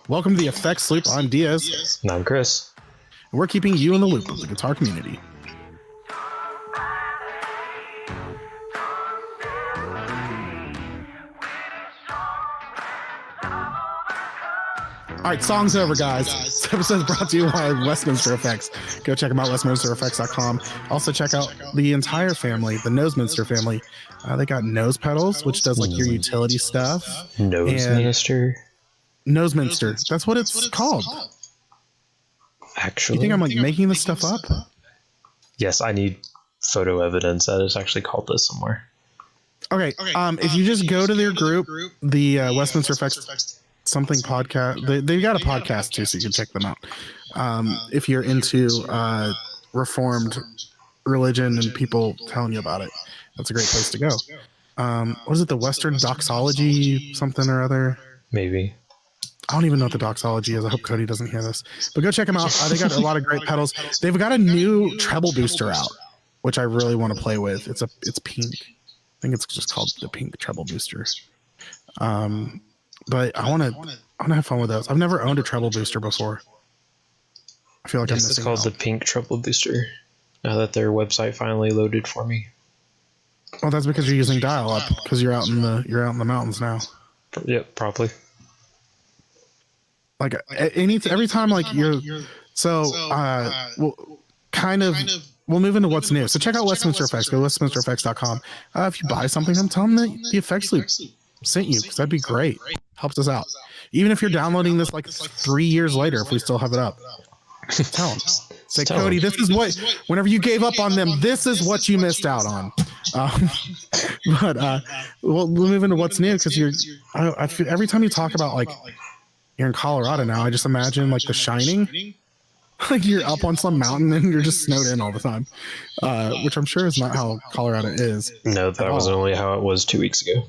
Welcome to the Effects Loop. I'm Diaz. And I'm Chris. And we're keeping you in the loop of the guitar community. All right, song's over, guys. This episode is brought to you by Westminster Effects. Go check them out, westminstereffects.com. Also, check out the entire family, the Noseminster family. They got nose pedals, which does like your utility stuff. Noseminster? Noseminster. That's what it's called. Actually, you think I'm like making this stuff up? Yes, I need photo evidence that it's actually called this somewhere. Okay. If you just go to their group, the Westminster Effects something podcast, they've got a podcast too, so you can check them out. If you're into Reformed religion and people telling you about it, that's a great place to go. What is it? The Western Doxology something or other? Maybe. I don't even know what the doxology is. I hope Cody doesn't hear this. But go check them out. They got a lot of great pedals. They've got a new treble booster out, which I really want to play with. It's pink. I think it's just called the pink treble booster. But I want to have fun with those. I've never owned a treble booster before. I feel like I'm missing It's called the pink treble booster. Now that their website finally loaded for me. Well, that's because you're using dial-up because you're out in the mountains now. Yep, probably. Like every time like you're we'll move into what's new. So check out Westminster Effects. Go to westminstereffects.com. If you buy something, tell them that the Effects Loop sent you, because that'd be great. Helps us out. Even if you're downloading this like 3 years later, if we still have it up, tell them. Say, Cody, this is what, whenever you gave up on them, this is what you missed out on. We'll move into what's new, because I feel every time you talk about like you're in Colorado now, I just imagine like The Shining. Like you're up on some mountain and you're just snowed in all the time, which I'm sure is not how Colorado is. No, that was only how it was 2 weeks ago.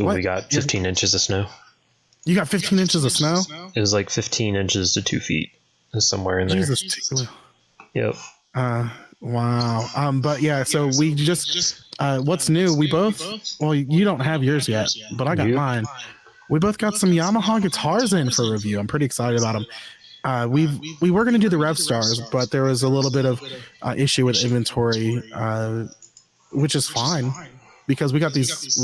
We got 15 inches of snow. You got 15 inches of snow? It was like 15 inches to 2 feet. Somewhere in there. Jesus. Yep. Wow. But yeah, so we just, what's new? We both, well, you don't have yours yet, but I got mine. We both got some Yamaha guitars in for review. I'm pretty excited about them. We were going to do the Rev Stars, but there was a little bit of issue with inventory, which is fine because we got these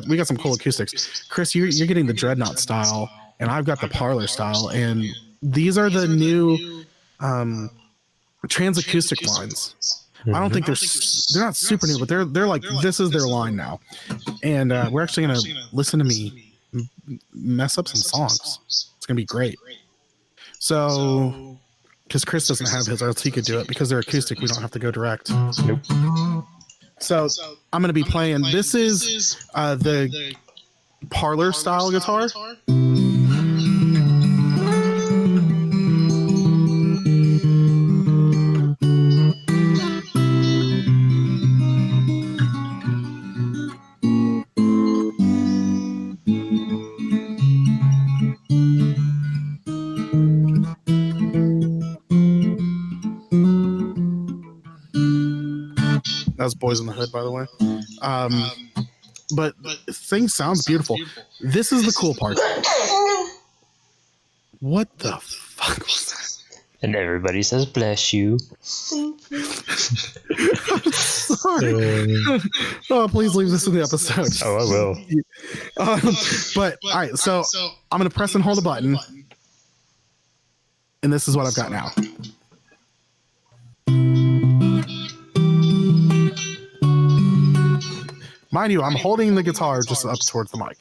we got some cool acoustics. Chris, you're getting the Dreadnought style, and I've got the Parlor style, and these are the new trans acoustic lines. I don't think they're not super new, but they're like, this is their line now, and we're actually going to listen to me mess up some songs. It's gonna be great. So because Chris doesn't have his, or else he could do it. Because they're acoustic, we don't have to go direct. Nope. So I'm gonna be playing, this is the Parlor style guitar. That was Boys in the Hood, by the way. But thing sounds beautiful. This is the cool part. What the fuck was that? And everybody says, bless you. Sorry. Oh, please leave this in the episode. Oh, I will. But, all right, so I'm going to press and hold a button. And this is what I've got now. Mind you, I'm holding the guitar just up towards the mic.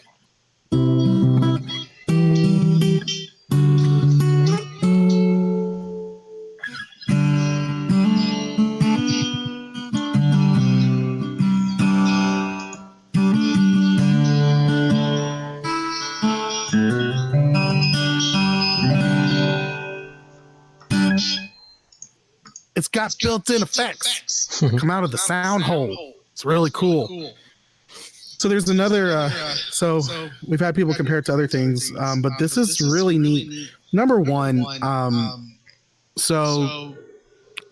It's got built-in effects come out of the sound hole. It's really cool. So there's another, so we've had people compare it to other things, but this is really neat. Number one, so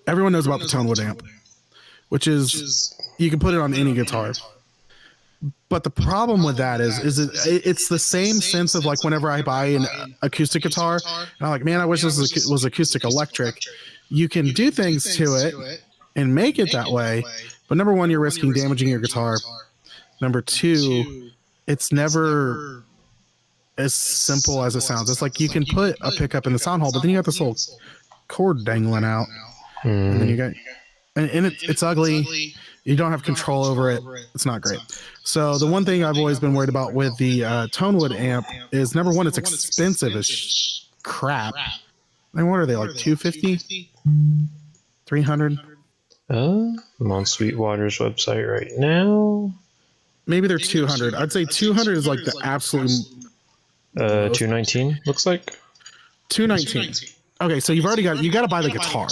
everyone knows about the Tonewood amp, which is, you can put it on any guitar. But the problem with that is it's the same sense of like whenever I buy an acoustic guitar, and I'm like, man, I wish this was acoustic electric. You can do things to it and make it that way, but number one, you're risking damaging your guitar. Number two, it's never as simple as it sounds. It's like you can put a pickup in the sound hole, but then you got this little cord dangling out, and then you got, and it's ugly. You don't have control over it. It's not great. So the one thing I've always been worried about with the Tonewood amp is, number one, it's expensive as crap. And what are they, like $250, $300? I'm on Sweetwater's website right now. Maybe they're $200. I'd say $200 is like the absolute. $219 looks like. $219. Okay, so you got to buy the guitar.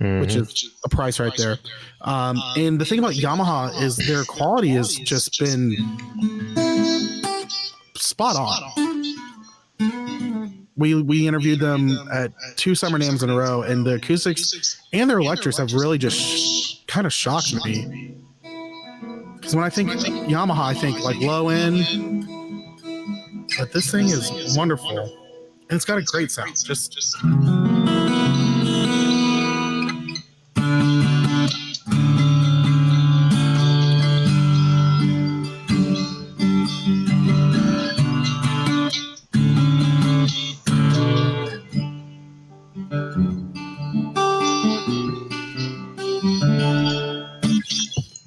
Which is a price right there. And the thing about Yamaha is their quality has just been spot on. We interviewed them at 2 Summer NAMMs in a row, and the acoustics and their electrics have really just kind of shocked me. Because when I think Yamaha, I think like low end, but this thing is wonderful, and it's got a great sound. Just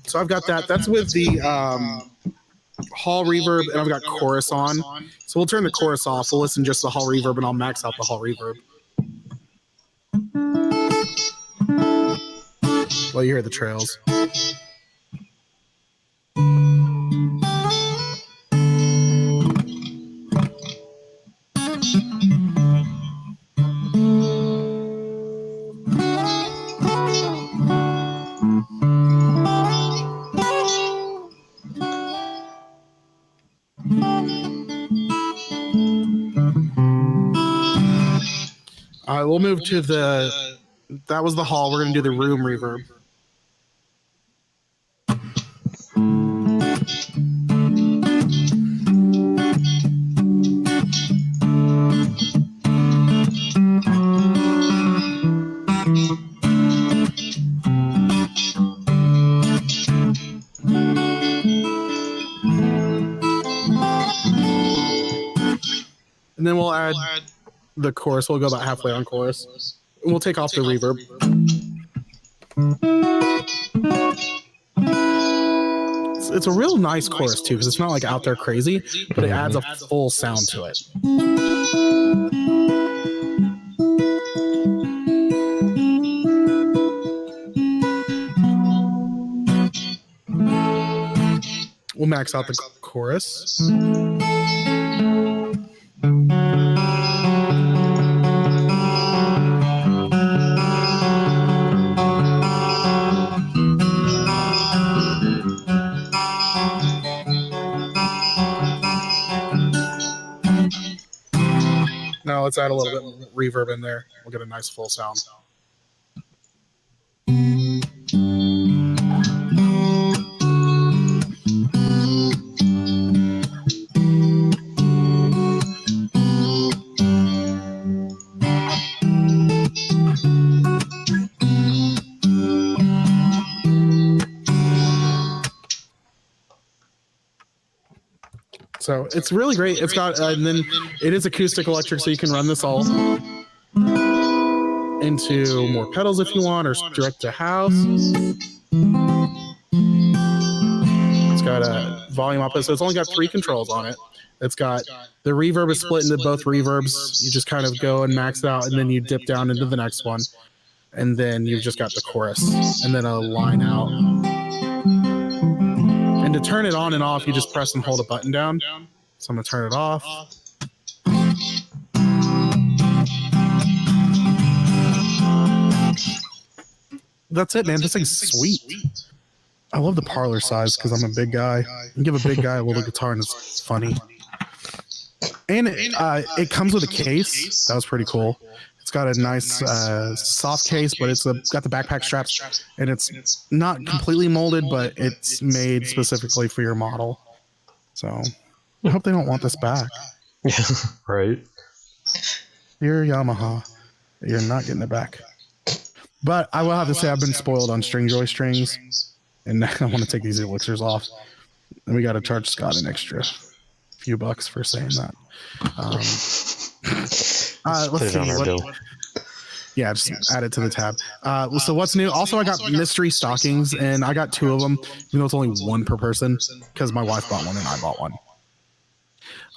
so I've got that. That's with the hall reverb, and I've got chorus on. So we'll turn the chorus off. We'll listen just to the hall reverb, and I'll max out the hall reverb. Well, you hear the trails. We'll move to that was the hall. We're going to do the room reverb. And then we'll add the chorus. We'll go about halfway on chorus. We'll take off the reverb. It's a real nice chorus too, because it's not like out there crazy, but it adds a full sound to it. We'll max out the chorus. Now let's add a little bit of reverb in there. We'll get a nice full sound. So it's really great. It's got, and then it is acoustic electric, so you can run this all into more pedals if you want, or direct to house. It's got a volume output, so it's only got 3 controls on it. It's got the reverb is split into both reverbs. You just kind of go and max it out, and then you dip down into the next one. And then you've just got the chorus, and then a line out. And to turn it on and off, you just press and hold a button down. So I'm going to turn it off. That's it, man. This thing's sweet. I love the parlor size because I'm a big guy. You give a big guy a little guitar and it's funny. And it comes with a case. That was pretty cool. got a nice soft case, but it's got the backpack straps, and it's not completely molded, but it's made specifically for your model. So I hope they don't want this back. Yeah, right. Dear Yamaha, you're not getting it back. But I will have to say I've been spoiled on Stringjoy strings, and I want to take these elixirs off. And we got to charge Scott an extra few bucks for saying that. Let's see. Yeah, just add it to the tab. So what's new? Also, I got mystery stockings, and I got 2 of them, even though it's only 1 per person, because my wife bought one and I bought one.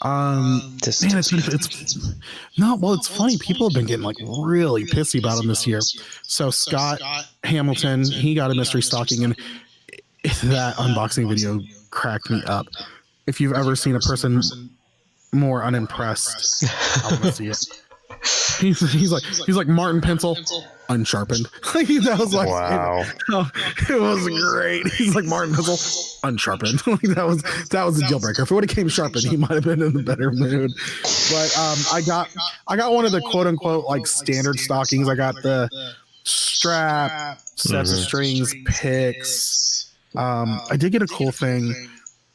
Man, it's funny. People have been getting like really pissy about them this year. So Scott Hamilton, he got a mystery stocking, and that unboxing video cracked me up. If you've ever seen a person more unimpressed, I want to see it. He's like Martin Pencil, unsharpened. That was like, wow. It was great. He's like Martin Pencil, unsharpened. that was a deal breaker. If it would have came sharpened, he might have been in a better mood. But I got one of the quote unquote like standard stockings. I got the strap, sets of strings, picks. I did get a cool thing.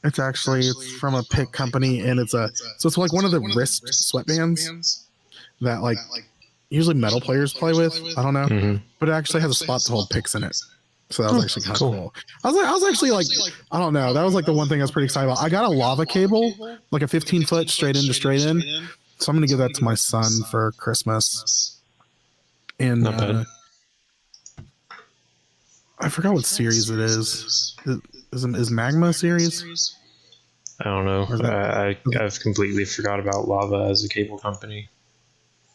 It's from a pick company, and it's like one of the wrist sweatbands that like usually metal players play with. I don't know, but it actually has a spot to hold picks in it. So that was actually kind of cool. I was actually like, I don't know. That was like the one thing I was pretty excited about. I got a lava cable, like a 15-foot straight in. So I'm going to give that to my son for Christmas. And I forgot what series it is. Is Magma series? I don't know. I've completely forgot about Lava as a cable company.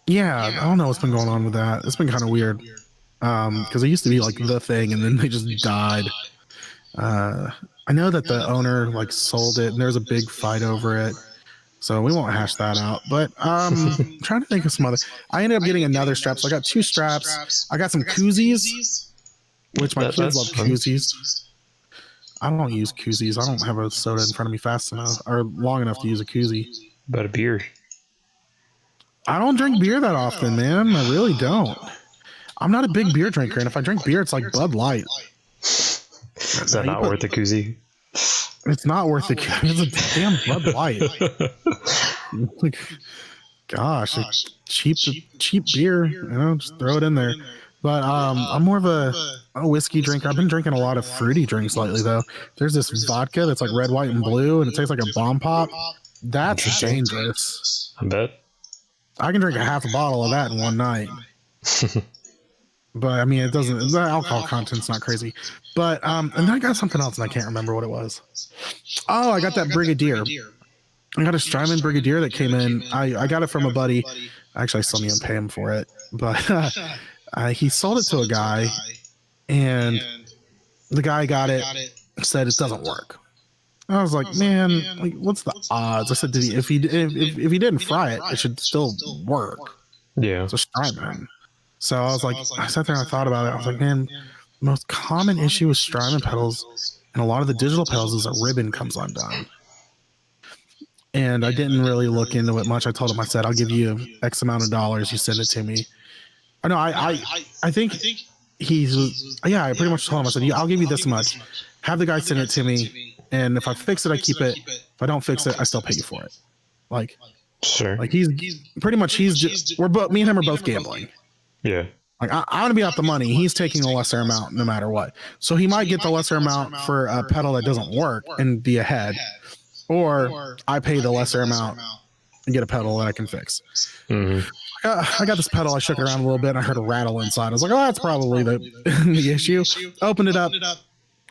Yeah, I don't know what's been going on with that. It's been kind of weird. Because it used to be like the thing, and then they just died. I know that the owner like sold it, and there's a big fight over it. So we won't hash that out. But I'm trying to think of some other. I ended up getting another strap. So I got 2 straps. I got some koozies, which my kids love koozies. I don't use koozies. I don't have a soda in front of me fast enough or long enough to use a koozie. About a beer. I don't drink beer that often, man. I really don't. I'm not a big beer drinker, and if I drink beer, it's like Bud Light. Is that not worth a koozie? It's not worth the koozie. It's a damn Bud Light. Like, gosh, cheap beer. Just throw it in there. But I'm more of a whiskey drinker. I've been drinking a lot of fruity drinks lately, though. There's this vodka that's like red, white, and blue, and it tastes like a bomb pop. That's dangerous. I bet. I can drink a half a bottle of that in one night. But I mean, the alcohol content's not crazy. But and then I got something else, and I can't remember what it was. Oh, I got that Brigadier. I got a Strymon Brigadier that came in. I got it from a buddy. Actually, I still need to pay him for it, but he sold it to a guy, and the guy got it, said it doesn't work. I was like, man, like, what's the odds? I said, if he didn't fry it, it should still work. Yeah, it's a Strymon. So I was like, I sat there and I thought about it. I was like, man, the most common issue with Strymon pedals and a lot of the digital pedals is a ribbon comes undone. And I didn't really look into it much. I told him, I said, I'll give you X amount of dollars. You send it to me. I know. I think I pretty much told him, I said, I'll give you this much. Have the guy send it to me. And if I fix it, I keep it. If I don't fix it, I still pay you for it. Like, sure. Like he's just, me and him are both gambling. Yeah. Like I want to be out the money. He's taking a lesser amount no matter what. So he might get the lesser amount for a pedal that doesn't work and be ahead. Or I pay the lesser amount and get a pedal that I can fix. Mm-hmm. I got this pedal. I shook it around a little bit and I heard a rattle inside. I was like, oh, that's probably the issue. Opened it up.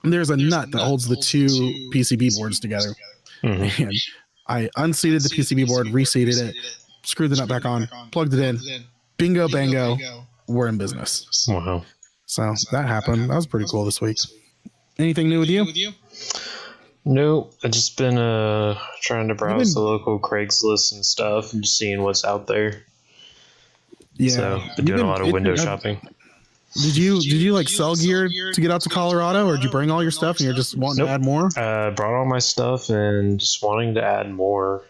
And there's a nut that holds the 2 PCB boards together. Mm-hmm. And I unseated the PCB board, reseated it, screwed the nut back on, plugged it in. Bingo, bango. We're in business. Wow. So that happened. That was pretty cool this week. Anything new with you? No, I've just been trying to browse the local Craigslist and stuff and just seeing what's out there. Yeah. So been doing a lot of window shopping. Did you like sell gear to get out to Colorado, or did you bring all your stuff and you're just wanting to add more? Brought all my stuff and just wanting to add more,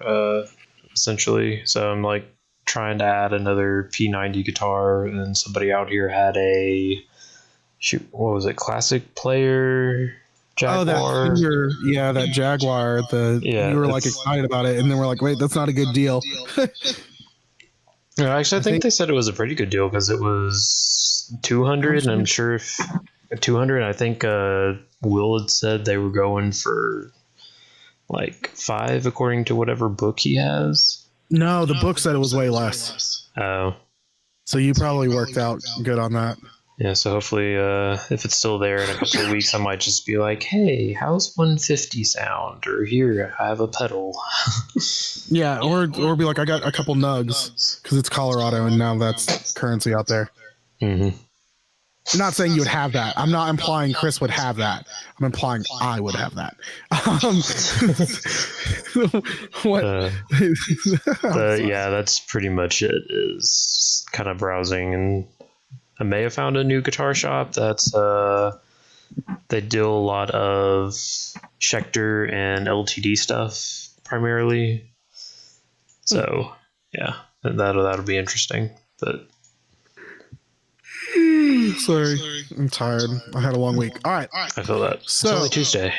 essentially. So I'm like trying to add another P90 guitar, and somebody out here had a what was it? Classic player Jaguar. Oh, that Jaguar. You were like excited about it, and then we're like, wait, that's not a good deal. Yeah, actually, I think they said it was a pretty good deal because it was 200, and I'm sure if 200, I think Will had said they were going for like 5 according to whatever book he has. No, the book said it was way less. Oh. So you probably worked out good on that. Yeah, so hopefully if it's still there in a couple of weeks, I might just be like, hey, how's 150 sound? Or here, I have a pedal. Yeah, or be like, I got a couple nugs because it's Colorado and now that's currency out there. Mm-hmm. I'm not saying you would have that. I'm not implying Chris would have that. I'm implying I would have that. What? But yeah, that's pretty much it. Is kind of browsing, and I may have found a new guitar shop that's they do a lot of Schecter and LTD stuff primarily. So yeah, that'll be interesting. But sorry, I'm tired. I had a long week. All right, I feel that. So, it's only Tuesday.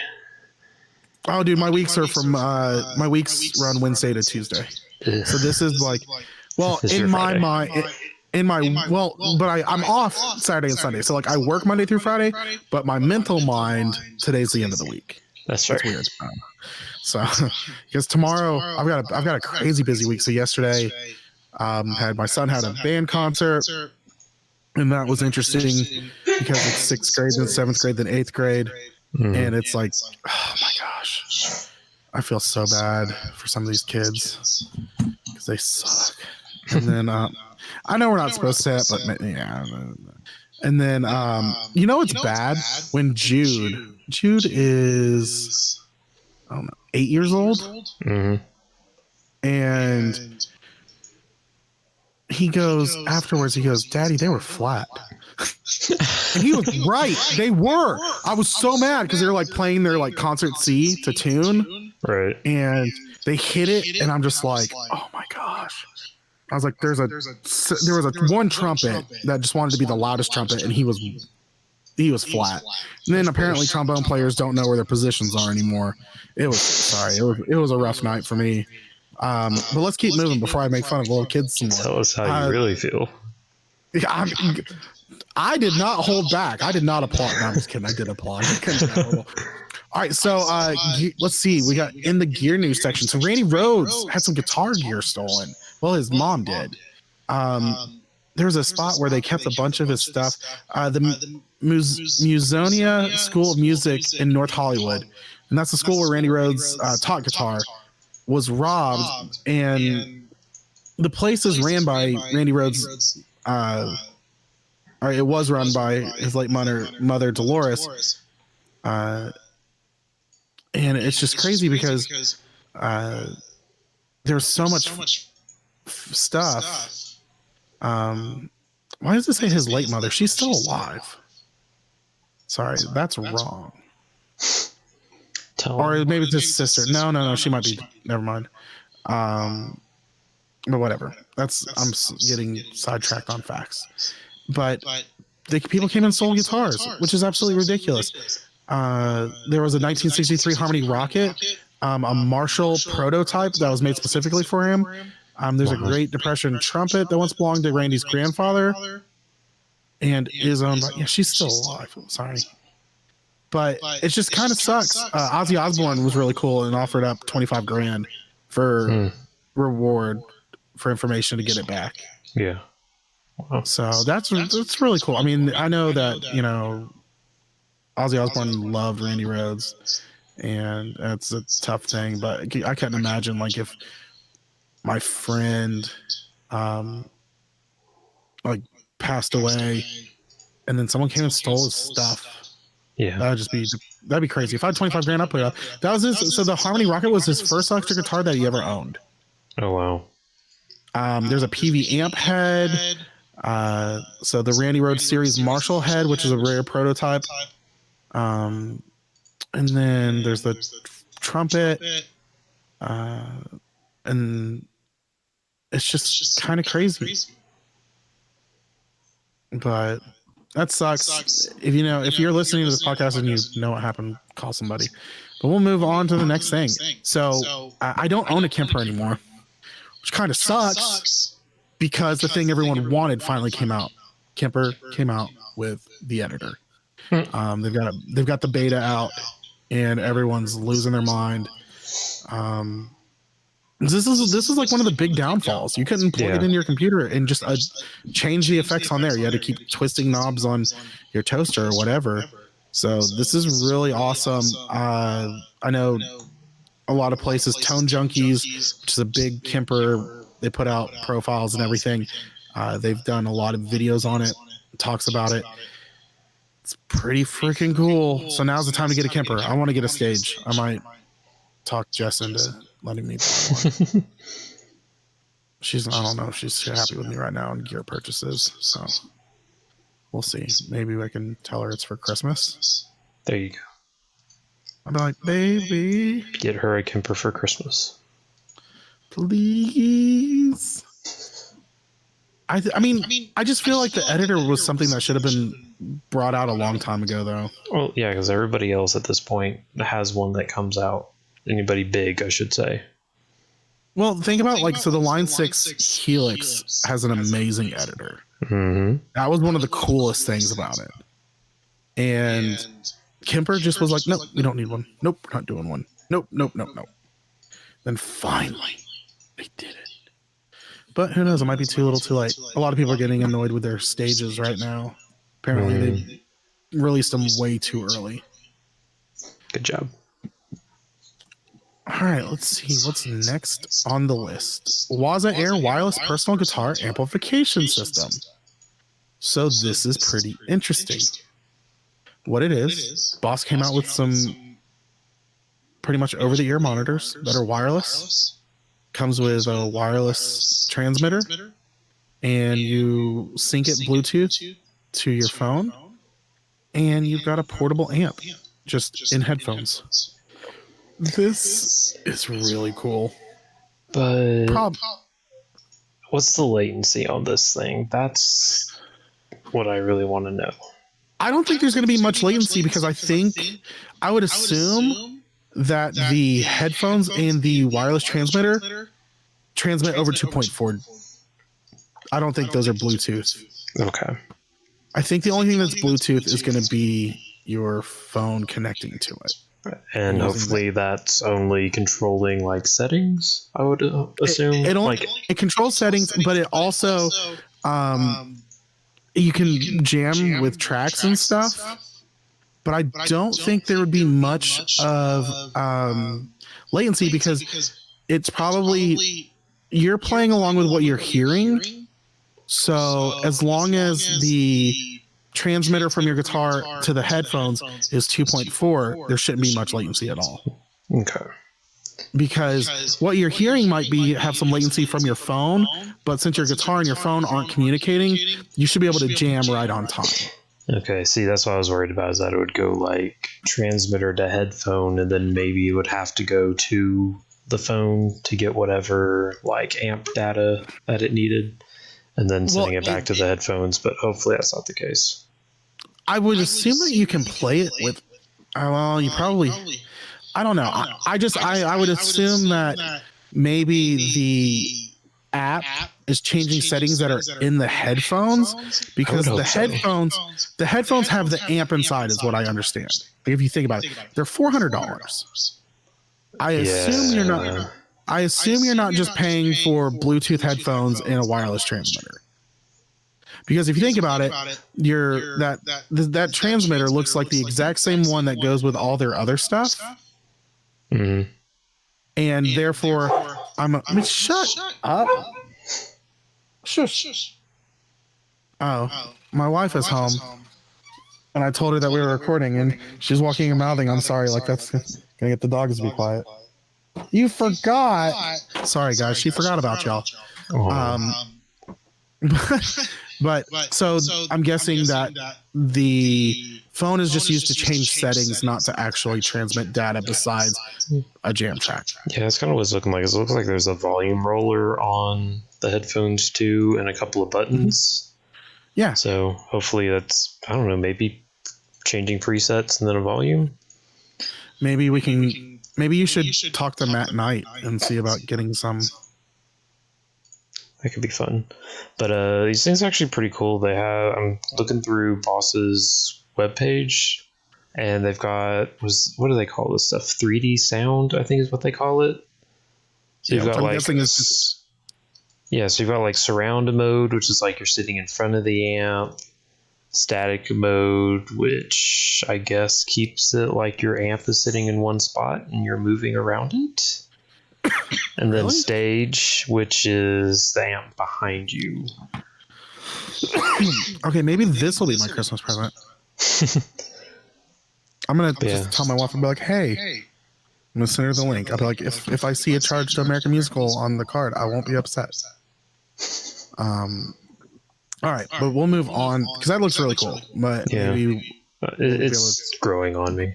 Oh, dude, my weeks are from my weeks run Wednesday to Tuesday. So this is like, well, in my mind. But I'm off Saturday and Sunday. So like I work Monday through Friday, but my mental mind, today's the end of the week. That's weird. So because tomorrow I've got a crazy busy week. So yesterday, my son had a band concert, and that was interesting because it's 6th grade, then 7th grade, then 8th grade, and it's like, oh my gosh, I feel so bad for some of these kids because they suck. And then I know we're not supposed to say it, but yeah. And then it's bad when Jude is, I don't know, 8 years old, and he goes afterwards. He goes, "Daddy, they were flat." And he was right. They were. I was so mad because they were like playing their like concert C to tune, right? And they hit it, and I'm just like, oh my gosh. I was like, there was a one trumpet that just wanted to be the loudest trumpet, and he was flat. And then apparently trombone players don't know where their positions are anymore. It was a rough night for me. But let's keep moving before I make fun of little kids some more. Tell us how you really feel. I did not hold back. I did not applaud. No, I'm just kidding. I did applaud. All right, so let's see. We got in the gear news section. So Randy Rhoads had some guitar gear stolen. Well, his mom did. There was a spot where they kept a bunch of his stuff. The Musonia School of Music in North Hollywood, and that's the school where Randy Rhoads taught guitar, was robbed, and the place is ran by Randy Rhoads. Or it was run by his late mother Dolores. And it's just crazy because there's so much stuff. Why does it say his late mother? She's still alive. Sorry, that's wrong. Or maybe it's his sister. No, she might be. Never mind. But whatever. I'm getting sidetracked on facts. But people came and stole guitars, which is absolutely ridiculous. There was a 1963 Harmony Rocket, a Marshall prototype that was made specifically for him. There's a Great Depression trumpet that once belonged to Randy's grandfather and is owned by, she's still alive. Sorry. But it just kind of sucks. Ozzy Osbourne was really cool and offered up $25,000 for reward for information to get it back. Yeah. Wow. So that's really cool. I mean, I know that, Ozzy Osbourne loved Randy Rhoads, and that's a tough thing, but I couldn't imagine like if my friend like passed away and then someone came and stole his stuff. Yeah. That'd be crazy. If I had $25,000, I'd put it up. That was so the Harmony Rocket was his first electric guitar that he ever owned. Oh wow. There's a PV amp head. So the Randy Rhoads series Marshall head, which is a rare prototype. And then there's the trumpet, and it's just kind of crazy. But that sucks. If you're listening to this podcast and you know what happened, call somebody. But we'll move on to the next thing. So I don't own a Kemper anymore, which kind of sucks because the thing everyone wanted finally came out. Kemper came out with the editor. They've got the beta out, and everyone's losing their mind. This is like one of the big downfalls. You couldn't plug it into your computer and just change the effects on there. You had to keep twisting knobs on your toaster or whatever. So this is really awesome. I know a lot of places, Tone Junkies, which is a big Kemper, they put out profiles and everything. They've done a lot of videos on it, talks about it. It's pretty freaking cool. So now's the time to get a Kemper. I want to get a stage. I might talk Jess into letting me buy one. I don't know if she's happy with me right now on gear purchases. So we'll see. Maybe I can tell her it's for Christmas. There you go. I'll be like, baby, get her a Kemper for Christmas, please. I mean, I just feel like the editor was something that should have been brought out a long time ago, though. Well, yeah, because everybody else at this point has one that comes out. Anybody big, I should say. Well, think about the Line 6 Helix has an amazing editor. Mm-hmm. That was one of the coolest things about it. And Kemper just was like, nope, we don't need one. Nope, we're not doing one. Nope. Then finally, they did it. But who knows? It might be too little too late. A lot of people are getting annoyed with their stages right now. Apparently, they released them way too early. Good job. All right, let's see what's next on the list. Waza Air wireless personal guitar amplification system. So this is pretty interesting. What it is, Boss came out with some pretty much over-the-ear monitors that are wireless. Comes with a wireless transmitter, and you sync it Bluetooth to your phone, and you've got a portable amp just in headphones. This is really cool. But what's the latency on this thing? That's what I really want to know. I don't think there's going to be much latency because I would assume that the headphones and the wireless transmitter transmit over 2.4. I don't think those are Bluetooth. Okay. I think the only thing that's Bluetooth is going to be your phone connecting to it. And hopefully that's only controlling settings, I would assume. It controls settings, but it also you can jam with tracks and stuff. But I don't think there would be much of latency because it's probably you're playing along with what you're hearing. So as long as the transmitter from your guitar to the headphones is 2.4, there shouldn't be much latency at all. Okay. Because what you're hearing might have some latency from your phone, but since your guitar and your phone aren't communicating, you should be able to jam right on time. Okay, see, that's what I was worried about, is that it would go transmitter to headphone, and then maybe it would have to go to the phone to get whatever amp data that it needed, and then sending it back to the headphones, but hopefully that's not the case. I would assume that you can play it with, you probably, I don't know. I would assume that maybe the app is changing settings that are in the headphones, because the headphones have the amp inside is what I understand. If you think about it, they're $400. I assume you're not just paying for Bluetooth headphones and a wireless transmitter. Because if you think about it, that transmitter looks like the exact same one that goes with all their other stuff. Mm-hmm. And therefore, shut up. Shush. Oh, my wife is home. And I told her that we were recording, and she's walking and mouthing, I'm sorry, that's gonna get the dogs to be quiet. You forgot. Sorry, guys, she forgot about y'all. But so I'm guessing that the phone is just used to change settings, not to actually transmit data besides a jam track. Yeah, that's kind of what it's looking like. It looks like there's a volume roller on the headphones too, and a couple of buttons. Yeah. So hopefully that's, I don't know, maybe changing presets and then a volume. Maybe you should talk to Matt Knight and see about getting some. That could be fun. But these things are actually pretty cool. I'm looking through Boss's webpage, and they've got, what do they call this stuff? 3D sound, I think is what they call it. So you've got like, so you've got like surround mode, which is like you're sitting in front of the amp. Static mode, which I guess keeps it like your amp is sitting in one spot and you're moving around it. And then stage, which is the amp behind you. Okay, maybe this will be my Christmas present. I'm gonna just tell my wife and be like, "Hey, I'm gonna send her the link." I'll be like, "If I see a charge to American Musical on the card, I won't be upset." All right, but we'll move on because that looks really cool. But maybe it's growing on me.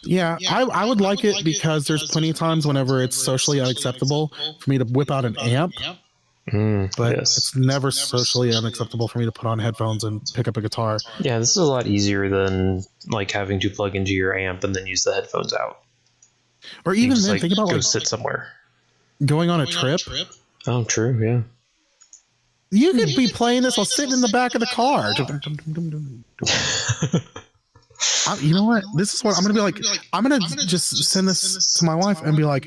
Yeah, I would like it because there's plenty of times whenever it's socially unacceptable for me to whip out an amp, but it's never socially unacceptable for me to put on headphones and pick up a guitar. Yeah, this is a lot easier than like having to plug into your amp and then use the headphones out. Or even then, think about go sit somewhere, going on a trip. Oh, true. Yeah. You could be playing this while sitting in the back of the car. You know what? This is what I'm going to be like. I'm going to just send this to my wife and be like,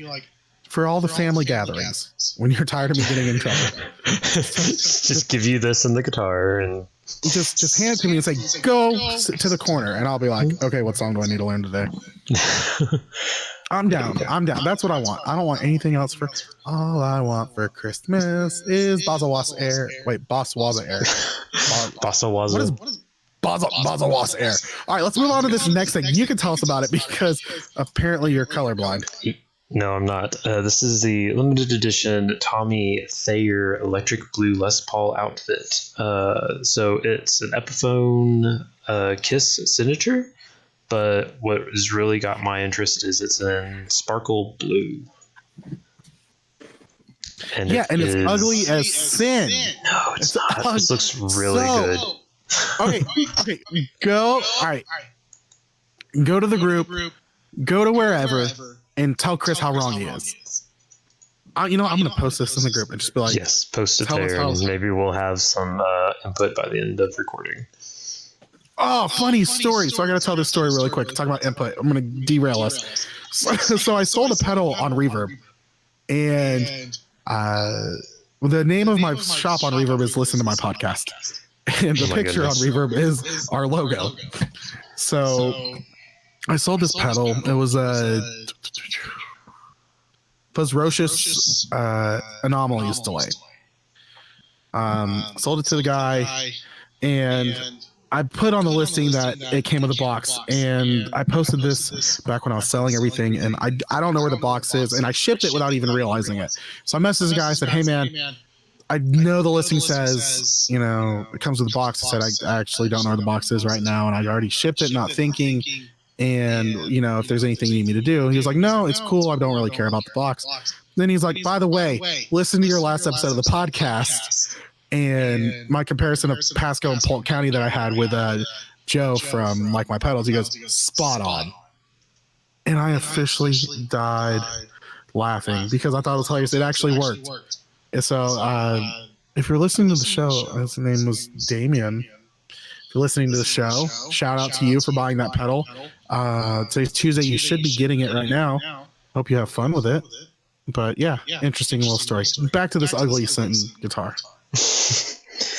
for all the family gatherings, when you're tired of me getting in trouble. just give you this and the guitar and just hand it to me and say, go to the corner. And I'll be like, okay, what song do I need to learn today? I'm down. That's what I want. I don't want anything else. For all I want for Christmas is Bossa Waza Air. Wait, Boss Waza Air. Bossa Waza. What is Bossa Waza Air? All right, let's move on to this next thing. You can tell us about it because apparently you're colorblind. No, I'm not. This is the limited edition Tommy Thayer Electric Blue Les Paul outfit. So it's an Epiphone Kiss signature. But what has really got my interest is it's in sparkle blue. And it's ugly as sin. No, it's not. This looks really good. Okay. All right. Go to the group. Go to wherever and tell Chris how wrong he is. I'm going to post this in the group and just be like, yes, post it there, and maybe we'll have some input by the end of recording. Oh, funny story. So I got to tell this story really quick. Talk about input. I'm going to derail us. So I sold a pedal on Reverb, and the name of my shop on Reverb is Listen to My Podcast. And the picture on Reverb is our logo. So I sold this pedal. It was a Fuzzrocious Anomalies delay. Sold it to the guy, and I put on the listing that it came with a box, and I posted this back when I was selling everything, and I don't know where the box is, and I shipped it without even realizing it. So I messaged the guy, I said, hey man, I know the listing says, it comes with a box. I said, I actually don't know where the box is right now, and I already shipped it, not thinking, and if there's anything you need me to do. He was like, no, it's cool, I don't really care about the box. Then he's like, by the way, listen to your last episode of the podcast, and my comparison of Pasco and Polk County that I had with Joe from Like My Pedals, he goes, spot on. And I officially died laughing because I thought it was hilarious. It actually worked. And so if you're listening to the show, his name was Damien. If you're listening to the show, shout out to you for buying that pedal. Today's Tuesday. You should be getting it right now. Hope you have fun with it. But yeah, interesting little story. Back to this ugly Sinton guitar.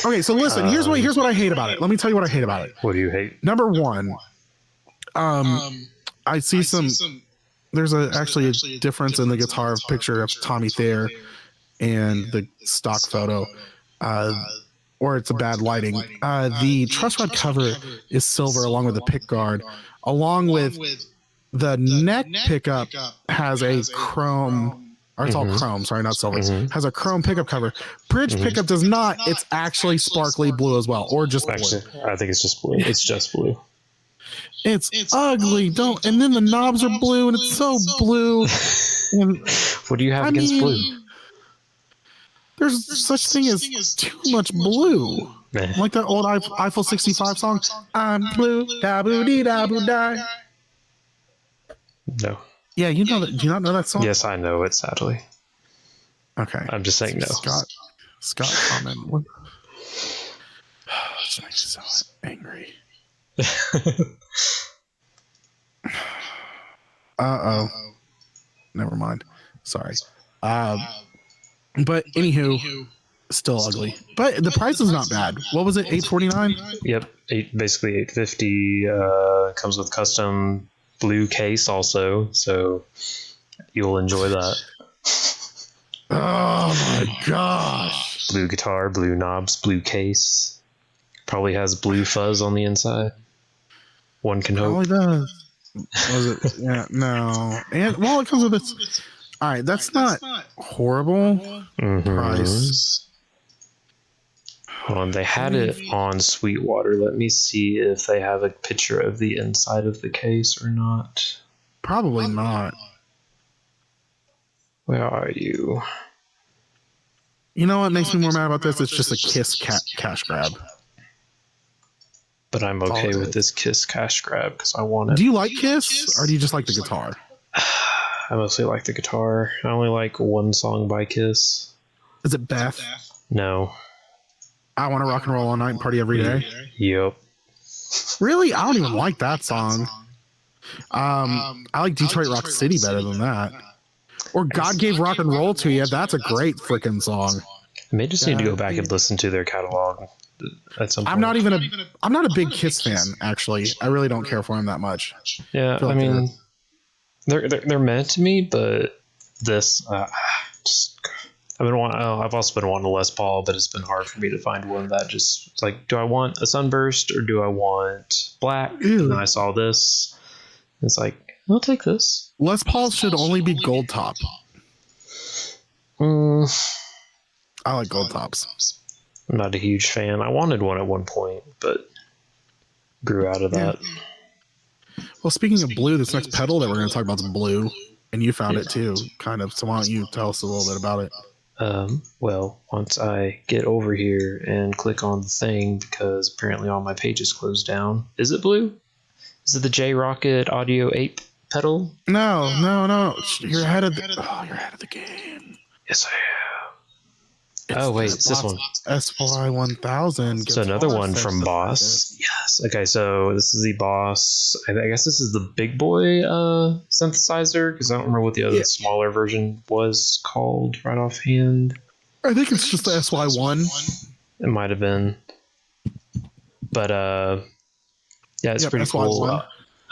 Okay, so listen, here's what I hate about it. Let me tell you what I hate about it. What do you hate? Number one, I see there's actually a difference in the guitar picture of Tommy Thayer and the stock photo, or it's a bad lighting. The truss rod cover is silver along with the pick guard, along with the neck pickup has a chrome or it's all chrome, sorry, not silver, has a chrome pickup cover. Bridge pickup does not. It's actually sparkly blue as well, or just Actually, blue. I think it's just blue. It's just blue. It's ugly. Don't. And then the knobs are blue, and it's so blue. And, what do you have against blue? There's such thing as too much blue. Like that old Eiffel 65 song. I'm blue, da boo dee da boo die. No. Yeah, you know that. Do you not know that song? Yes, I know it. Sadly. Okay. I'm just saying no. Scott comment. This makes me so angry. Never mind. Sorry. But anywho, still ugly. But the price is not bad. What was it? $849? Yep, basically $850. Comes with custom blue case also, so you'll enjoy that. Oh my gosh! Blue guitar, blue knobs, blue case. Probably has blue fuzz on the inside. One can hope. Probably does. Was it? Yeah, no. And well, it comes with its. All right, that's not horrible price. Hold on, they had it on Sweetwater. Let me see if they have a picture of the inside of the case or not. Probably not. Where are you? You know what makes me more mad about this? It's just a Kiss cash grab. But I'm okay with this Kiss cash grab because I want it. Do you like Kiss, or do you just like the guitar? I mostly like the guitar. I only like one song by Kiss. Is it Beth? No. I Want to Rock and Roll All Night and Party Every Day? Yep. Really? I don't even like that song. I like Detroit Rock City better than that. Or God Gave Rock and Roll to You. That's a great freaking song. I may just need to go back and listen to their catalog at some point. I'm not a big Kiss fan, actually. I really don't care for him that much. Yeah, I mean, they're meant to me, but this I've also been wanting a Les Paul, but it's been hard for me to find one that just like, do I want a sunburst or do I want black? Ew. And then I saw this. It's like, I'll take this. Les Paul should only be gold top. I like gold tops. I'm not a huge fan. I wanted one at one point, but grew out of that. Well, speaking of blue, this next pedal that we're going to talk about is blue, and you found it too, kind of. So why don't you tell us a little bit about it? Well, once I get over here and click on the thing, because apparently all my pages closed down. Is it blue? Is it the J-Rocket Audio 8 pedal? No. You're ahead of the game. Yes, I am. Oh, wait, it's this one. SY 1000. So another one from Boss. Yes. Okay, so this is the Boss. I guess this is the big boy synthesizer, because I don't remember what the other smaller version was called right offhand. I think it's just the SY1. It might have been. But, yeah, it's pretty cool.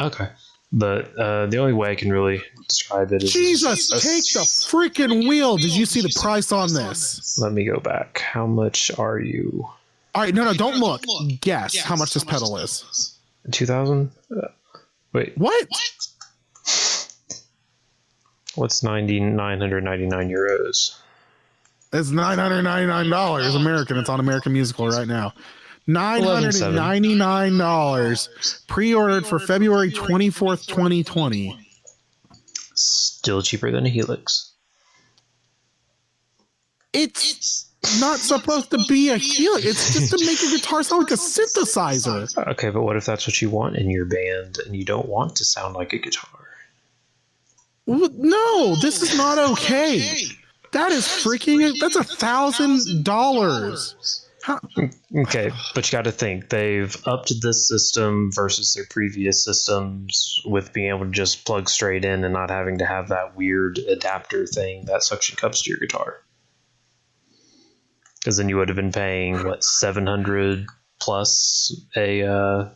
Okay. But the only way I can really describe it is... Jesus, take the freaking wheel! Did you see the price on this? Let me go back. How much are you? All right, no, don't look. Guess how much this pedal is. 2,000? Wait. What? What's 999 euros? It's $999 American. It's on American Musical right now. $999 pre-ordered for February 24th, 2020. Still cheaper than a Helix. It's not supposed to be a Helix. It's just to make your guitar sound like a synthesizer. Okay, but what if that's what you want in your band and you don't want to sound like a guitar? Well, no, this is not okay. That is freaking... That's $1,000. Okay, but you got to think they've upped this system versus their previous systems with being able to just plug straight in and not having to have that weird adapter thing that suction cups to your guitar. Because then you would have been paying what, $700 plus a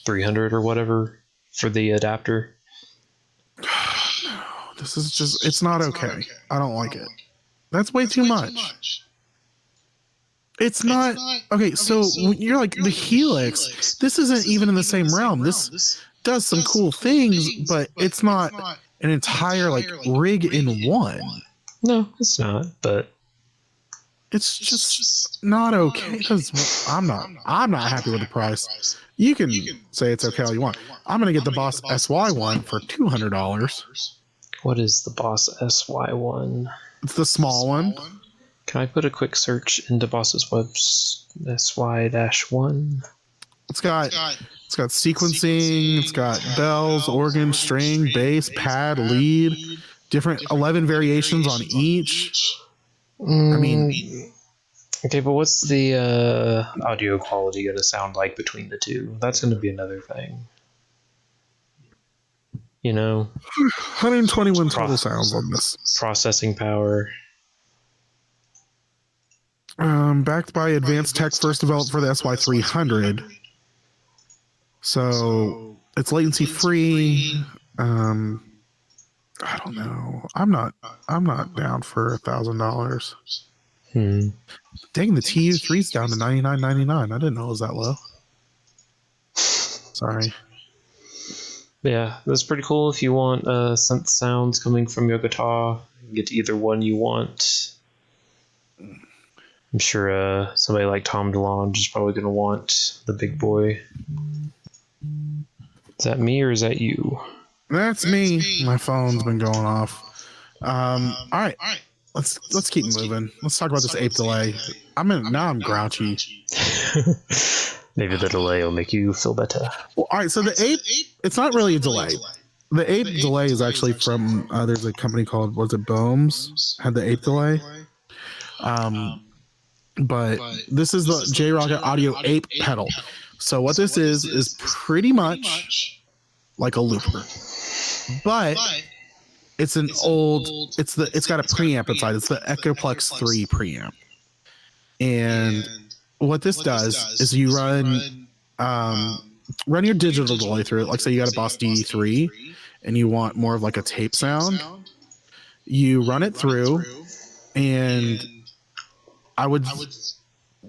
$300 or whatever for the adapter. No, this is just... It's not okay. I don't like it. That's way too much. It's not okay. So you're like the Helix. This isn't even in the same realm. This does some cool things, but it's not an entire like rig in one. No, it's not. But it's just not okay because I'm not happy with the price. You can say it's okay all you want. I'm gonna get the Boss SY one for $200. what is the Boss SY one? It's the small one. Can I put a quick search into Boss's Web's SY-1? It's got sequencing. It's got bells, organ, string, bass, pad, lead. Different 11 variations on each. I mean, okay, but what's the audio quality going to sound like between the two? That's going to be another thing. 121 total sounds on this. Processing power. Backed by advanced tech first developed for the SY300. So it's latency free. I don't know. I'm not down for $1,000. Dang, the TU3's down to $99.99. I didn't know it was that low. Sorry. Yeah, that's pretty cool. If you want synth sounds coming from your guitar, you can get either one you want. I'm sure somebody like Tom DeLonge is probably going to want the big boy. Is that me or is that you? That's me. My phone's been going off. All right. Let's keep moving. Let's talk about this ape delay. I'm grouchy. Maybe the delay will make you feel better. Well, all right. So the ape, it's not really a delay. The ape delay is actually from there's a company called Bohms had the ape delay. But this is the J-Rocket Audio Ape pedal. So what this is pretty much like a looper, but it's an old. It's got a preamp inside. It's the Echoplex 3 preamp, and what this does is you run your digital delay through it. Like say you got a Boss DD3 and you want more of like a tape sound. You run it through, and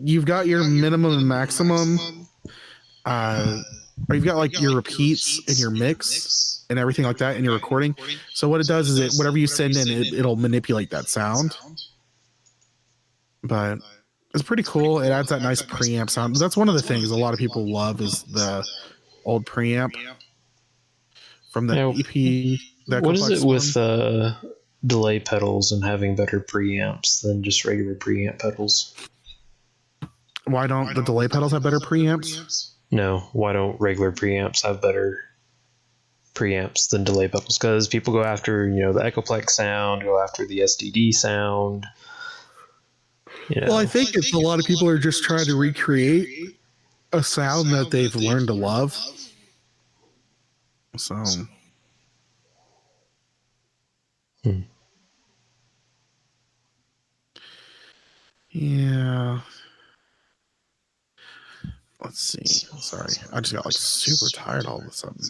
you've got your minimum and maximum, or you've got like your repeats and your mix and everything like that in your recording. So what it does is whatever you send in, it'll manipulate that sound. But it's pretty cool. It adds that nice preamp sound. That's one of the things a lot of people love is the old preamp from the EP. What is it with delay pedals and having better preamps than just regular preamp pedals? Why don't the delay pedals have better preamps? No, why don't regular preamps have better preamps than delay pedals? Because people go after, the Echoplex sound, go after the SDD sound. Well, I think it's a lot of people are just trying to recreate a sound that they've learned to love. So. Yeah. Let's see. Sorry. I just got like super tired all of a sudden.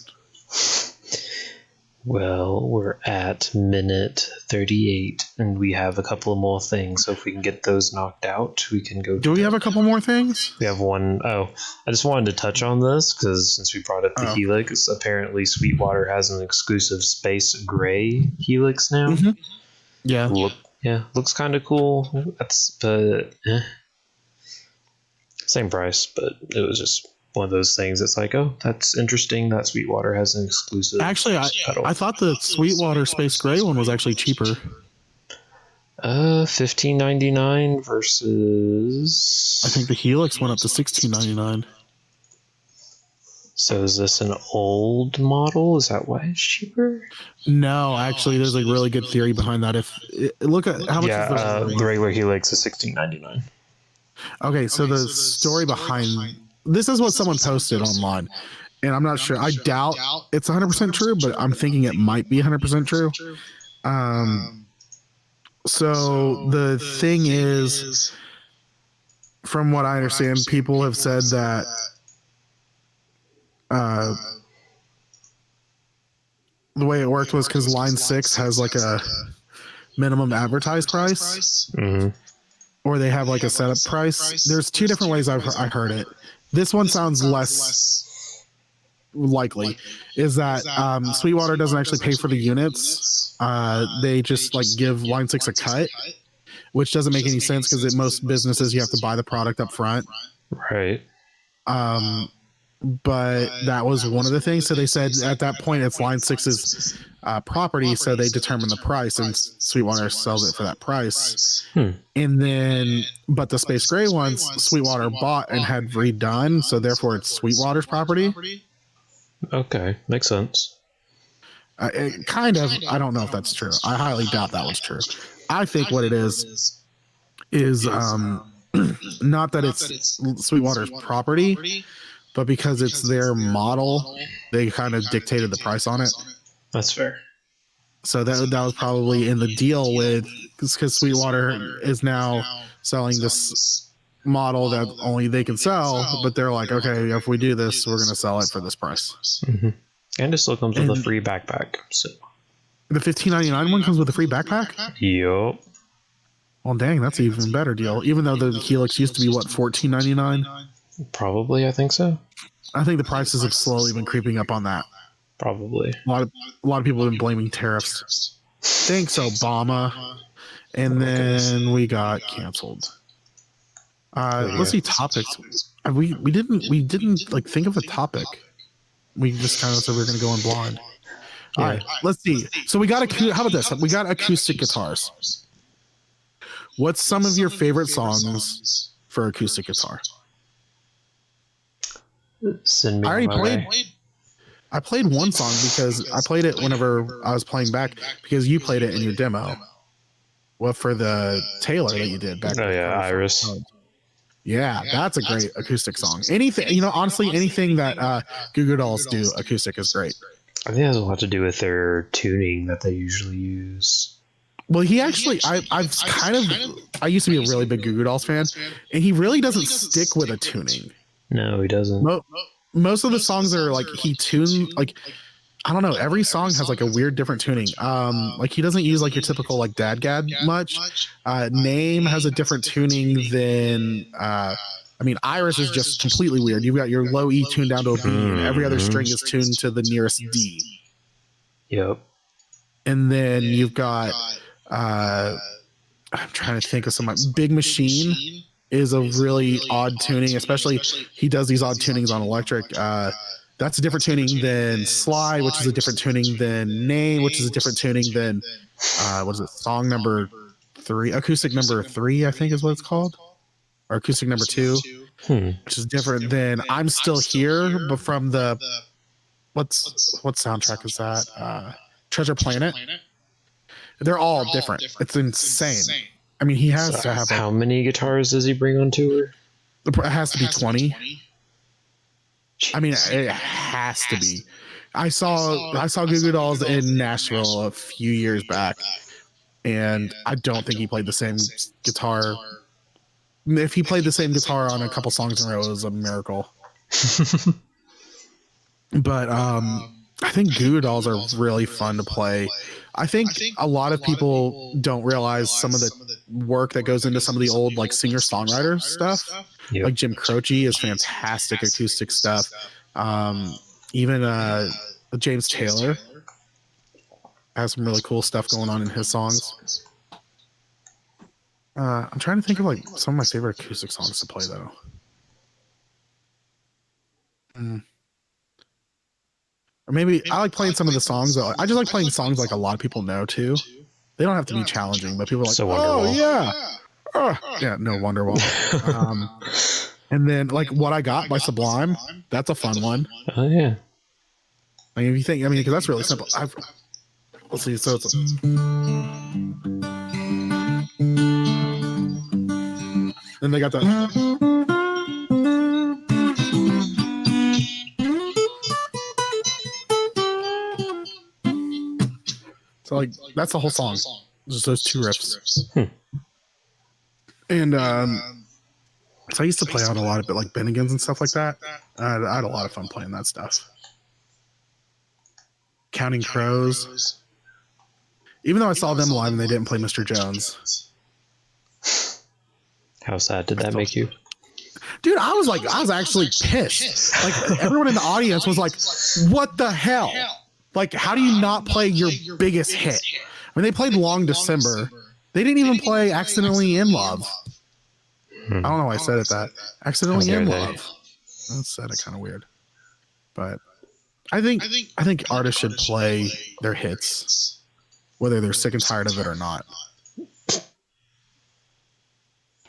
Well, we're at minute 38 and we have a couple of more things. So if we can get those knocked out, we can go. Do we have a couple more things? We have one. Oh, I just wanted to touch on this because since we brought up the Helix, apparently Sweetwater has an exclusive space gray Helix now. Mm-hmm. Yeah. Looks kind of cool. Same price, but it was just one of those things. It's like, oh, that's interesting that Sweetwater has an exclusive. Actually, I thought the Sweetwater Space Gray one was actually cheaper. $15.99 versus. I think the Helix went up to $16.99. So is this an old model? Is that why it's cheaper? No, actually, there's a really good theory behind that. Look at how much. Yeah, the regular Helix is $16.99. Okay, so the story behind this is what someone posted online, and I'm not sure. I doubt it's 100% true, but I'm thinking it might be 100% true. So the thing is, from what I understand, people have said that the way it worked was because Line 6 has like a minimum advertised price. Mm-hmm. Or they have like a setup price. There's two different ways I heard it. This one sounds less likely, is that Sweetwater doesn't actually pay for the units. They just like give Line 6 a cut, which doesn't make any sense because at most businesses you have to buy the product up front. Right. But that was one of the things. So they said at that point it's Line 6's property, so they determine the price, and Sweetwater sells it for that price. And then, but the Space Gray ones, Sweetwater bought and had redone, so therefore it's Sweetwater's property. Okay, makes sense. Kind of. I don't know if that's true. I highly doubt that was true. I think what it is not that it's Sweetwater's property, but because it's their model, they kind of dictated the price on it. That's fair. So that was probably in the deal with, because Sweetwater is now selling this model that only they can sell, but they're like, okay, if we do this, we're going to sell it for this price. Mm-hmm. And it still comes with a free backpack. So the $15.99 one comes with a free backpack? Yup. Well, dang, that's an even better deal. Even though the Helix used to be, what, $14.99? Probably, I think so. I think the prices have slowly been creeping up on that. Probably. A lot of people have been blaming tariffs. Thanks, Obama. And then we got canceled. Let's see topics. We didn't like think of a topic. We just kind of said we were going to go in blind. All right, let's see. So we got how about this? We got acoustic guitars. What's some of your favorite songs for acoustic guitar? Send me. I played one song because I played it whenever I was playing back because you played it in your demo. Well, for the Taylor that you did back. Oh yeah, Iris. Yeah, that's a great acoustic song. Anything, honestly, anything that Goo Goo Dolls do acoustic is great. I think it has a lot to do with their tuning that they usually use. Well, he actually, I used to be a really big Goo Goo Dolls fan, and he really doesn't stick with a tuning. No, he doesn't. Most of the songs are like he tuned, like, I don't know, every song has like a weird different tuning. Like he doesn't use like your typical like Dadgad much. Name has a different tuning than Iris is just completely weird. You've got your low E tuned down to a B, and every other string is tuned to the nearest D. Yep. And then you've got I'm trying to think of some. Big Machine is a really odd tuning, especially he does these odd tunings on electric. That's a different tuning than Slide, which is a different tuning than Name, which is a different tuning than what is it? Song number 3, acoustic number 3, I think is what it's called, or acoustic number 2, which is different than I'm Still Here, but from the what soundtrack is that? Treasure Planet. They're all different. It's insane. I mean, he has to have. How many guitars does he bring on tour? It has to be 20. I mean, it has to be. I saw Goo Goo Dolls in Nashville a few years back, and I don't think he played the same guitar. If he played the same guitar on a couple songs in a row, it was a miracle. But I think Goo Goo Dolls are really fun to play. I think a lot of people don't realize some of the work that goes into some of the old like singer-songwriter stuff. Yep. Like Jim Croce is fantastic acoustic stuff. Even James Taylor has some really cool stuff going on in his songs. I'm trying to think of like some of my favorite acoustic songs to play though. Or maybe I like playing some of the songs. I just like playing songs like a lot of people know too. They don't have to be challenging, but people are like, So oh Wonderwall. yeah, no Wonderwall. And then like What I Got by Sublime, that's a fun one. Oh yeah. I mean, if you think, because that's really simple. Let's see. So it's. Then they got that. So like that's the whole song. Just those two riffs. And so I used to play on a lot of it, like Bennigan's and stuff like that. I had a lot of fun playing that stuff. Counting Crows. Even though I saw them live and they didn't play Mr. Jones. How sad did that make you? Dude, I was actually pissed. Like everyone in the audience was like, "What the hell? Like, how do you not play your biggest hit?" I mean, they played Long December. They didn't even play Accidentally in Love. I don't know why I said it that. Accidentally in Love. That said it kind of weird. But I think artists should play their hits, whether they're sick and tired of it or not.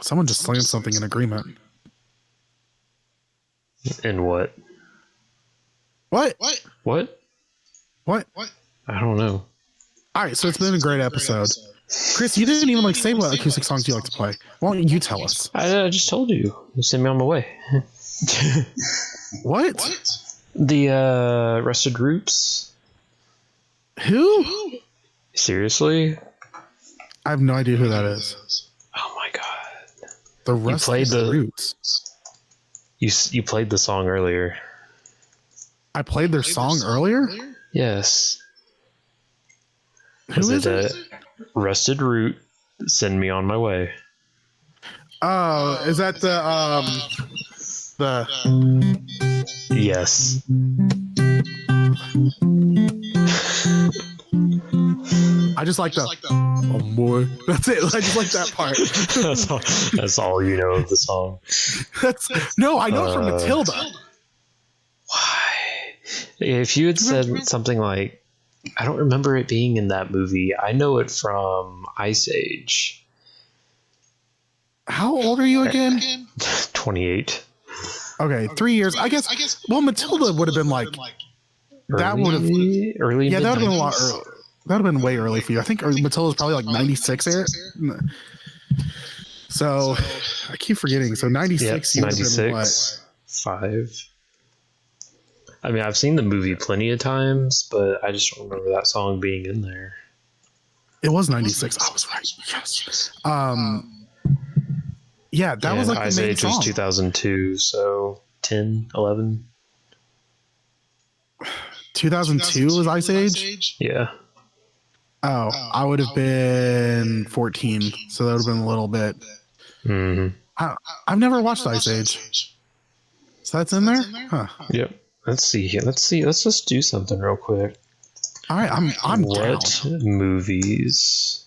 Someone just slammed something in agreement. In what? What? What? I don't know. All right, so it's been a great episode. Chris, you didn't even say what acoustic songs you like to play. Why don't you tell us? I just told you. You sent me on my way. What? The Rusted Roots. Who? Seriously? I have no idea who that is. Oh my god. The Rusted Roots. You played the song earlier. I played their song earlier? Yes. Who is it? Rusted Root, Send Me on My Way. Oh, is that the Yes. I just like the oh boy. That's it. I just like that part. that's all you know of the song. No, I know it from Matilda. Why? If you had said something like, I don't remember it being in that movie. I know it from Ice Age. How old are you again? 28. Okay, 3 years. I guess. Well, Matilda would have been like that would have early. Yeah, that would have been a lot early. That would have been way early for you. I think Matilda's probably like 96 here. So I keep forgetting. So 96. Yep, 96. 5. I mean, I've seen the movie plenty of times, but I just don't remember that song being in there. It was 96. I was right. Yes. Yeah, that was like Ice the main Age song. was 2002, so 10, 11. 2002 was Ice Age? Yeah. Oh, I would have been 14, so that would have been a little bit. Mm-hmm. I've never watched Ice Age. So that's in there? Huh. Yep. Let's see here. Let's just do something real quick. All right, I'm what down. Movies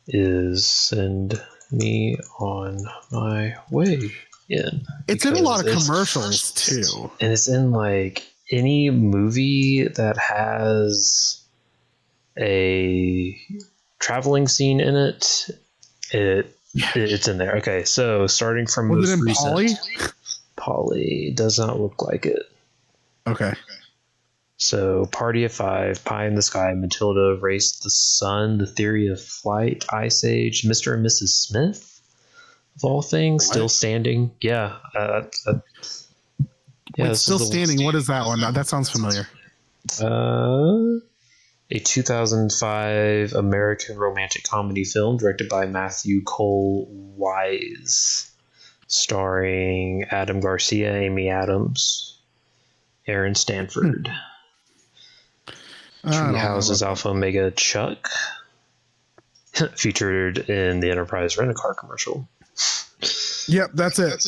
is Send Me on My Way in? It's in a lot of commercials too. And it's in like any movie that has a traveling scene in it. It's in there. Okay, so starting from Was most it in recent. Polly? Polly does not look like it. Okay. So, Party of Five, Pie in the Sky, Matilda, Race the Sun, The Theory of Flight, Ice Age, Mr. and Mrs. Smith, of all things, What? Still Standing. Yeah. Wait, Still Standing. What is that one? That sounds familiar. A 2005 American romantic comedy film directed by Matthew Cole Wise, starring Adam Garcia, Amy Adams, Aaron Stanford. Treehouse's Alpha Omega Chuck, featured in the Enterprise Rent-A-Car commercial. Yep, that's it.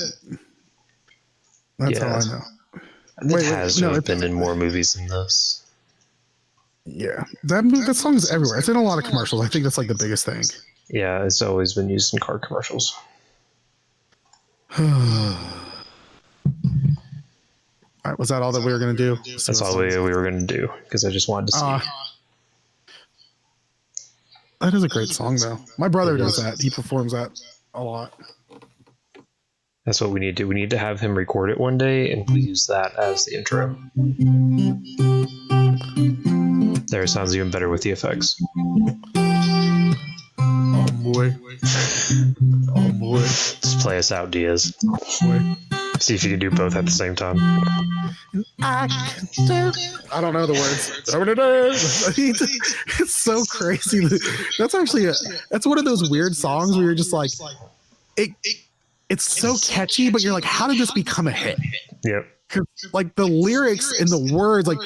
That's all I know. It has been in more movies than this. Yeah, that song is everywhere. It's in a lot of commercials. I think that's like the biggest thing. Yeah, it's always been used in car commercials. All right, was that all that we were going to do? That's all we were going to do, because I just wanted to see. That is a great song, though. My brother does that. He performs that a lot. That's what we need to do. We need to have him record it one day, and we use that as the intro. There, it sounds even better with the effects. Oh, boy. Oh, boy. Just play us out, Diaz. Oh, boy. See if you can do both at the same time. I don't know the words. It's so crazy. That's actually that's one of those weird songs where you're just like, it's so catchy, but you're like, how did this become a hit? Yep. Like the lyrics and the words, like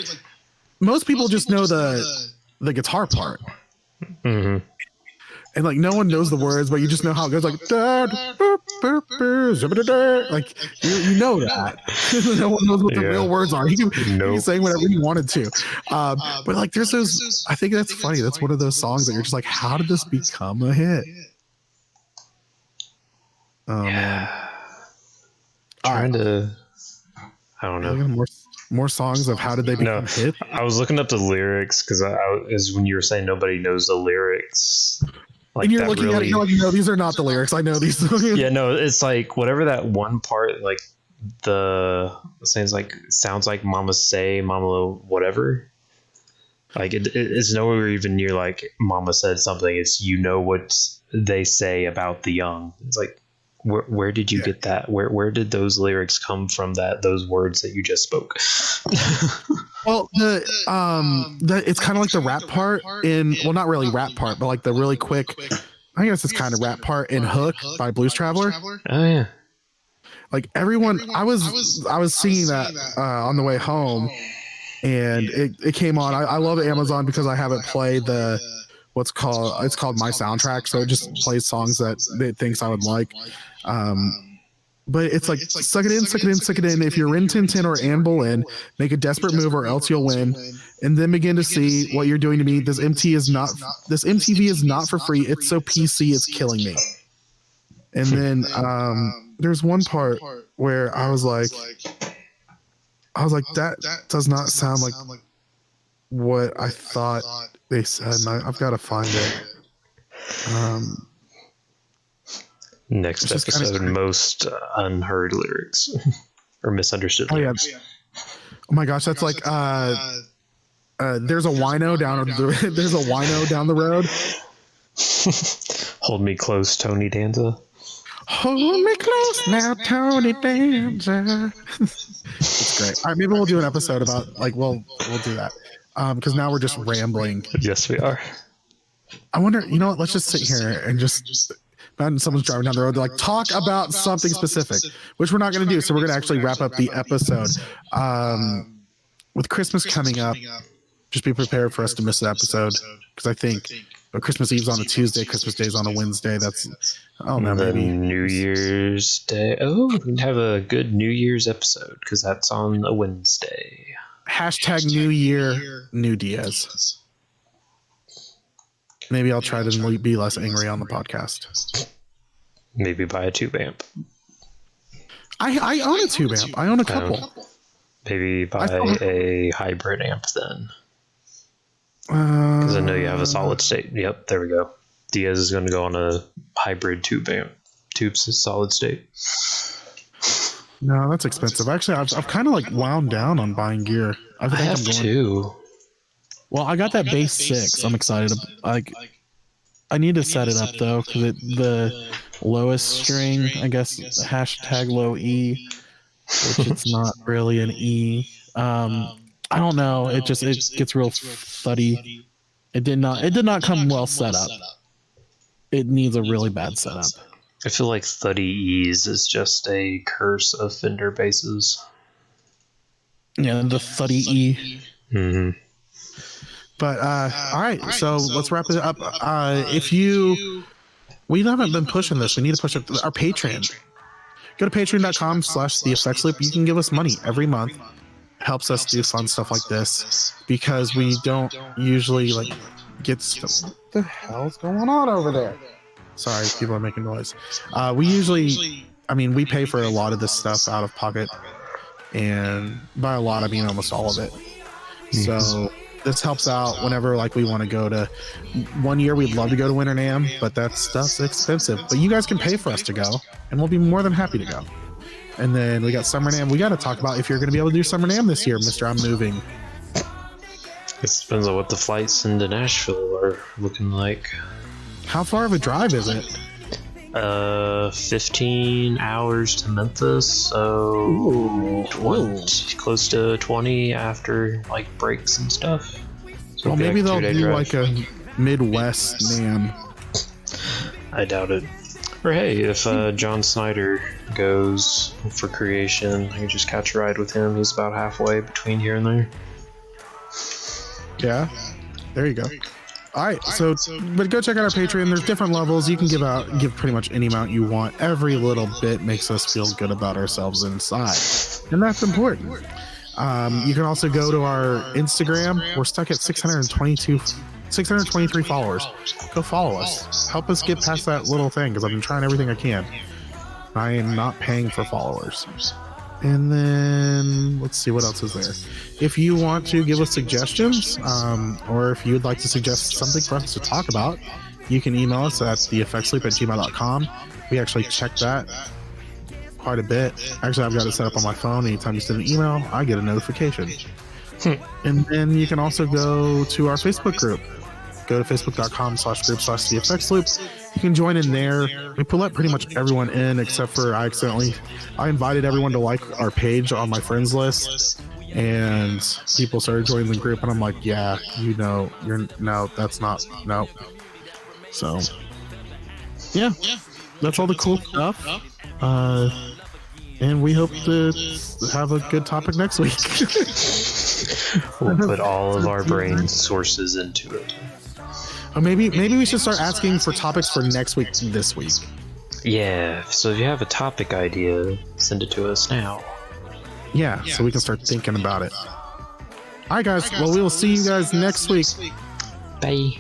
most people just know the guitar part. Mm-hmm. And like no one knows the words, but you just know how it goes, like Like you know that. No one knows what the real words are. He can be saying whatever he wanted to. But like there's those, I think that's funny. That's one of those songs that you're just like, how did this become a hit? Oh man. I don't know. More songs of how did they become hit? I was looking up the lyrics because is when you were saying nobody knows the lyrics. Like, and you're looking at it, you're like, no, these are not the lyrics. I know these. Yeah, no, it's like whatever that one part, like the sounds like Mama say, Mama whatever. Like it's nowhere even near like Mama said something. It's what they say about the young. It's like where did you get that? Where did those lyrics come from? Those words that you just spoke. Well, it's kind of like the rap part not really rap part, but like the really quick. I guess it's kind of rap part in "Hook" by Blues Traveler. Oh yeah. Like everyone, I was singing that on the way home, and it came on. I love Amazon because I have it play it's called My Soundtrack, so it just plays songs that it thinks I would like. But it's like suck it in, suck it in, suck it in. If you're in Tintin or Anne Boleyn, make a desperate move or else you'll win, and then begin to see what you're doing to me. This MTV is not for free. It's so PC, it's killing me. And then there's one part where I was like, that does not sound like what I thought they said, and I've got to find it. Next episode, most unheard lyrics or misunderstood lyrics. Yeah. Oh my gosh, that's like there's a wino down the road. Hold me close, Tony Danza. Hold me close now, Tony Danza. It's great. All right, maybe we'll do an episode about like we'll do that because now we're just rambling. Yes, we are. I wonder. You know what? Let's just sit here and just. Imagine someone's driving down the road. They're like, talk about something specific, which we're not going to do. So we're going to actually wrap up the episode. With Christmas coming up, just be prepared for us to miss the episode because I think Christmas Eve's on a Tuesday, Christmas Day's on a Wednesday. That's maybe New Year's Day. Oh, we can have a good New Year's episode because that's on a Wednesday. # New Year, New Diaz. Maybe I'll try to be less angry on the podcast. Maybe buy a tube amp. I own a tube amp. I own a couple. Maybe buy a hybrid amp then. Because I know you have a solid state. Yep, there we go. Diaz is going to go on a hybrid tube amp. Tube's solid state. No, that's expensive. Actually, I've kind of like wound down on buying gear. I have too. Well, I got that bass 6. I'm excited. I need to set it up though because the lowest string, I guess, # low E, which it's not really an E. I don't know. It gets real thuddy. It did not come well set up. It needs a really bad setup. I feel like thuddy E's is just a curse of Fender basses. Yeah, the thuddy E. Mm-hmm. But all right, so let's wrap it up. We haven't been pushing this. We need to push up our Patreon. Go to patreon.com/theeffectsloop. You can give us money every month. Helps us do fun stuff like this because we don't usually get stuff. What the hell's going on over there? Sorry, people are making noise. We pay for a lot of this stuff out of pocket, and by a lot I mean almost all of it. So this helps out whenever we want to go to. One year we'd love to go to Winter NAMM, but that stuff's expensive. But you guys can pay for us to go, and we'll be more than happy to go. And then we got Summer NAMM. We got to talk about if you're going to be able to do Summer NAMM this year, Mr. I'm Moving. It depends on what the flights into Nashville are looking like. How far of a drive is it? 15 hours to Memphis, so close to 20 after breaks and stuff. So well, maybe they'll do a Midwest NAMM. I doubt it. Or hey, if John Snyder goes for Creation, I can just catch a ride with him. He's about halfway between here and there. Yeah, there you go. All right, so but go check out our Patreon. There's different levels. You can give pretty much any amount you want. Every little bit makes us feel good about ourselves inside, and that's important. You can also go to our Instagram. We're stuck at 623 followers. Go follow us. Help us get past that little thing because I've been trying everything I can. I am not paying for followers. And then let's see what else is there. If you want to give us suggestions, or if you'd like to suggest something for us to talk about, you can email us at theeffectsleep@gmail.com. We actually check that quite a bit. Actually, I've got it set up on my phone. Anytime you send an email, I get a notification. And then you can also go to our Facebook group. Go to facebook.com/group/theeffectsloop. You can join in there. We let pretty much everyone in except for I invited everyone to like our page on my friends list, and people started joining the group, and I'm like, yeah, that's not, no. So, yeah, that's all the cool stuff. And we hope to have a good topic next week. We'll put all of our brain sources into it. Or maybe we should start asking for topics for next week this week. Yeah, so if you have a topic idea, send it to us now. Yeah, so we can start thinking about it. All right, guys. Well, we will see you guys next week. Bye.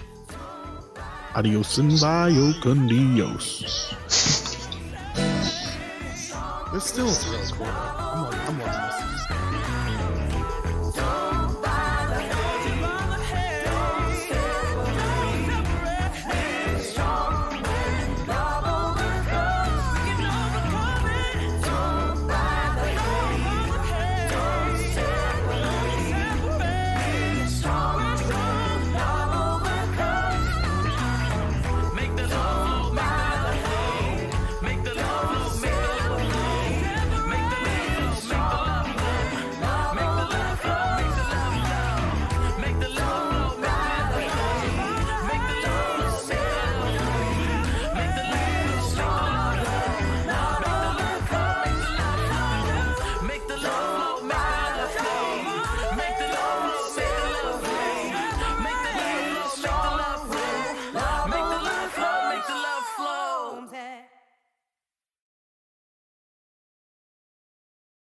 Adios and vaya con Dios. This still is cool. I'm loving this.